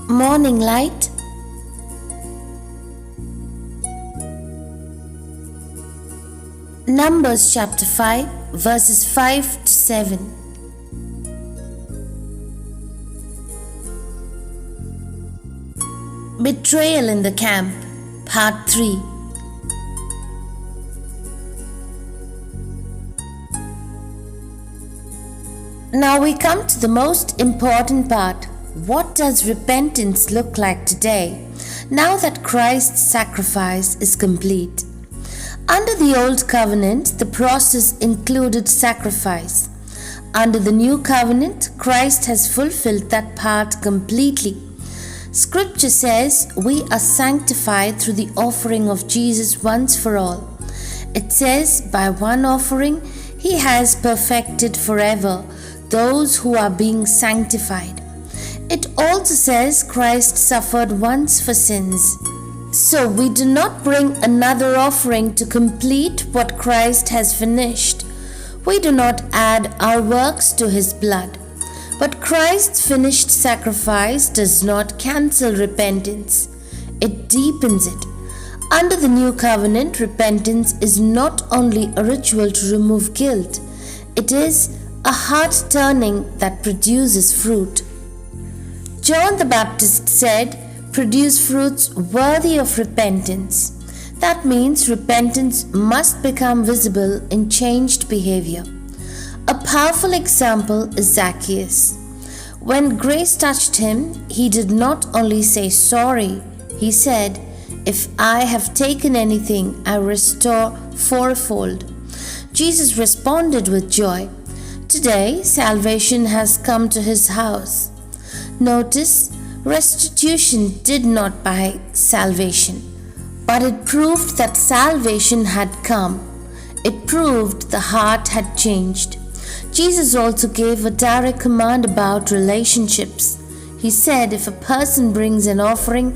Morning light. Numbers chapter 5 verses 5 to 7. Betrayal in the camp, part 3. Now we come to the most important part. What does repentance look like today, now that Christ's sacrifice is complete? Under the Old Covenant, the process included sacrifice. Under the New Covenant, Christ has fulfilled that part completely. Scripture says we are sanctified through the offering of Jesus once for all. It says, by one offering, He has perfected forever those who are being sanctified. It also says Christ suffered once for sins. So we do not bring another offering to complete what Christ has finished. We do not add our works to His blood. But Christ's finished sacrifice does not cancel repentance. It deepens it. Under the New Covenant, repentance is not only a ritual to remove guilt. It is a heart turning that produces fruit. John the Baptist said, "Produce fruits worthy of repentance." That means repentance must become visible in changed behavior. A powerful example is Zacchaeus. When grace touched him, he did not only say sorry, he said, "If I have taken anything, I restore fourfold." Jesus responded with joy. Today, salvation has come to his house. Notice, restitution did not buy salvation, but it proved that salvation had come. It proved the heart had changed. Jesus also gave a direct command about relationships. He said if a person brings an offering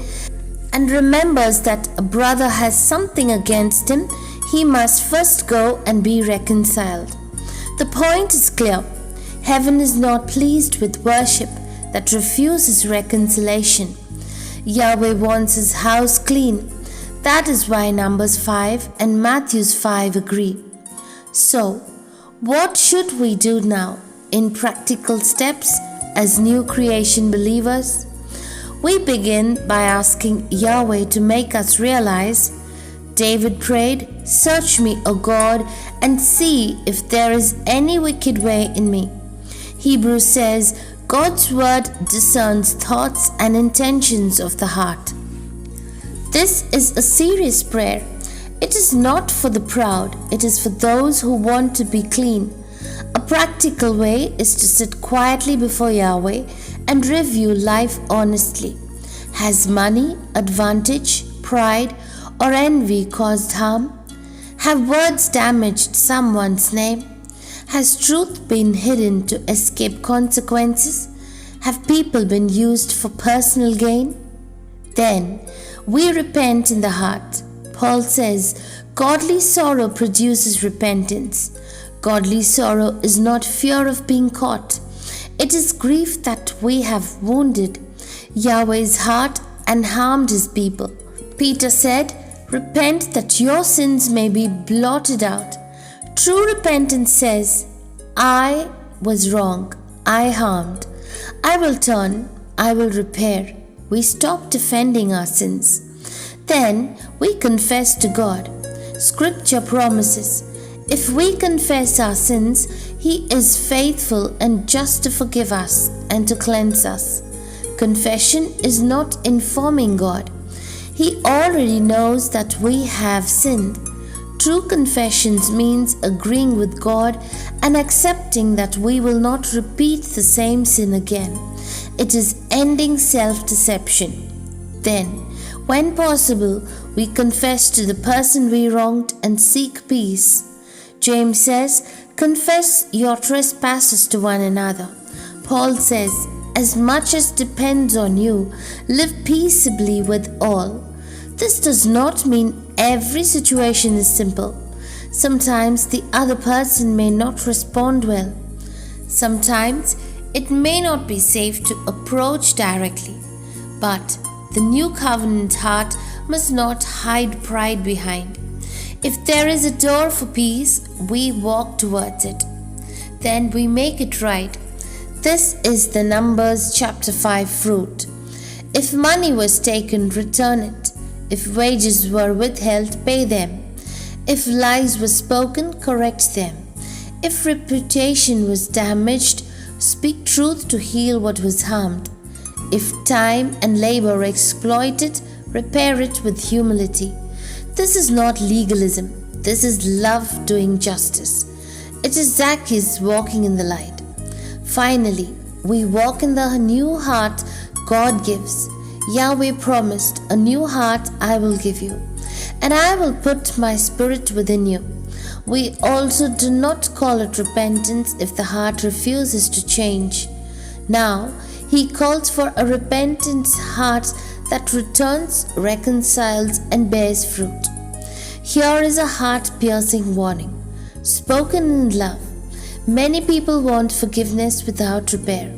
and remembers that a brother has something against him, he must first go and be reconciled. The point is clear. Heaven is not pleased with worship that refuses reconciliation. Yahweh wants His house clean. That is why Numbers 5 and Matthew 5 agree. So, what should we do now in practical steps as new creation believers? We begin by asking Yahweh to make us realize. David prayed, "Search me, O God, and see if there is any wicked way in me." Hebrews says, God's word discerns thoughts and intentions of the heart. This is a serious prayer. It is not for the proud, it is for those who want to be clean. A practical way is to sit quietly before Yahweh and review life honestly. Has money, advantage, pride, or envy caused harm? Have words damaged someone's name? Has truth been hidden to escape consequences? Have people been used for personal gain? Then we repent in the heart. Paul says, godly sorrow produces repentance. Godly sorrow is not fear of being caught. It is grief that we have wounded Yahweh's heart and harmed His people. Peter said, "Repent that your sins may be blotted out." True repentance says, I was wrong, I harmed. I will turn, I will repair. We stop defending our sins. Then we confess to God. Scripture promises, if we confess our sins, He is faithful and just to forgive us and to cleanse us. Confession is not informing God. He already knows that we have sinned. True confessions means agreeing with God and accepting that we will not repeat the same sin again. It is ending self-deception. Then, when possible, we confess to the person we wronged and seek peace. James says, confess your trespasses to one another. Paul says, as much as depends on you, live peaceably with all. This does not mean every situation is simple. Sometimes the other person may not respond well. Sometimes it may not be safe to approach directly. But the new covenant heart must not hide pride behind. If there is a door for peace, we walk towards it. Then we make it right. This is the Numbers chapter 5 fruit. If money was taken, return it. If wages were withheld, pay them. If lies were spoken, correct them. If reputation was damaged, speak truth to heal what was harmed. If time and labor exploited, repair it with humility. This is not legalism. This is love doing justice. It is Zacchaeus walking in the light. Finally, we walk in the new heart God gives. Yahweh promised, "A new heart I will give you, and I will put my spirit within you." We also do not call it repentance if the heart refuses to change. Now, he calls for a repentance heart that returns, reconciles, and bears fruit. Here is a heart-piercing warning, spoken in love. Many people want forgiveness without repair.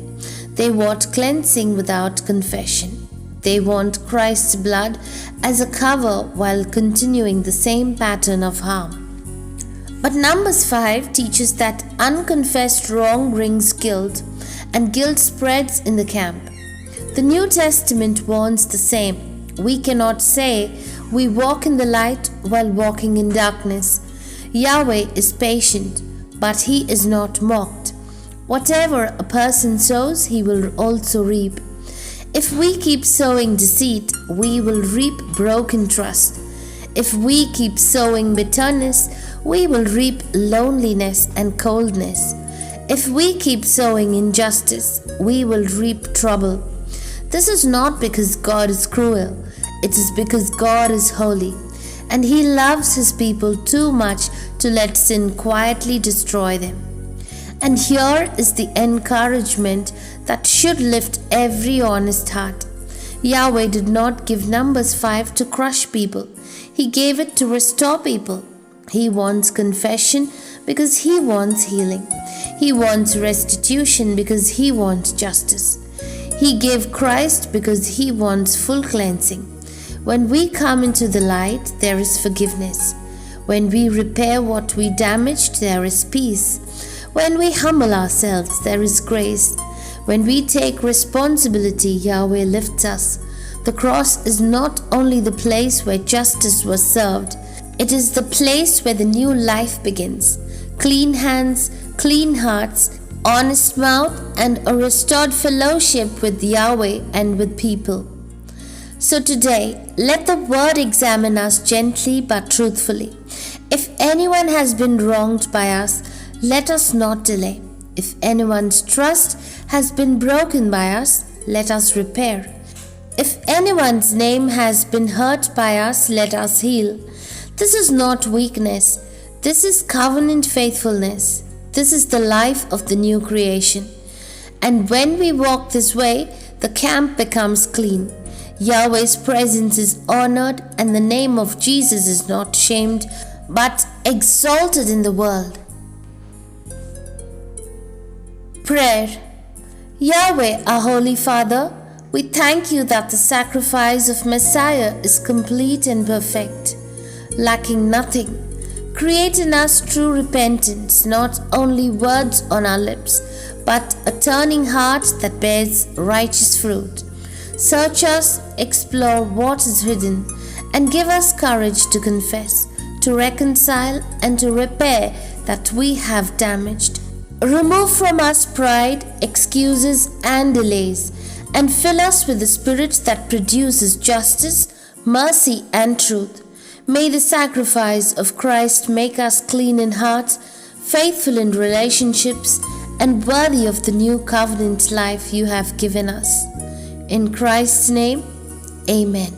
They want cleansing without confession. They want Christ's blood as a cover while continuing the same pattern of harm. But Numbers 5 teaches that unconfessed wrong brings guilt, and guilt spreads in the camp. The New Testament warns the same. We cannot say we walk in the light while walking in darkness. Yahweh is patient, but he is not mocked. Whatever a person sows, he will also reap. If we keep sowing deceit, we will reap broken trust. If we keep sowing bitterness, we will reap loneliness and coldness. If we keep sowing injustice, we will reap trouble. This is not because God is cruel. It is because God is holy, and He loves His people too much to let sin quietly destroy them. And here is the encouragement that should lift every honest heart. Yahweh did not give Numbers 5 to crush people. He gave it to restore people. He wants confession because He wants healing. He wants restitution because He wants justice. He gave Christ because He wants full cleansing. When we come into the light, there is forgiveness. When we repair what we damaged, there is peace. When we humble ourselves, there is grace. When we take responsibility, Yahweh lifts us. The cross is not only the place where justice was served, it is the place where the new life begins. Clean hands, clean hearts, honest mouth, and a restored fellowship with Yahweh and with people. So today, let the word examine us gently but truthfully. If anyone has been wronged by us, let us not delay. If anyone's trust has been broken by us, let us repair. If anyone's name has been hurt by us, let us heal. This is not weakness. This is covenant faithfulness. This is the life of the new creation. And when we walk this way, the camp becomes clean. Yahweh's presence is honored, and the name of Jesus is not shamed, but exalted in the world. Prayer. Yahweh, our Holy Father, we thank you that the sacrifice of Messiah is complete and perfect, lacking nothing. Create in us true repentance, not only words on our lips, but a turning heart that bears righteous fruit. Search us, explore what is hidden, and give us courage to confess, to reconcile, and to repair that we have damaged. Remove from us pride, excuses, and delays, and fill us with the Spirit that produces justice, mercy, and truth. May the sacrifice of Christ make us clean in heart, faithful in relationships, and worthy of the new covenant life you have given us. In Christ's name, Amen.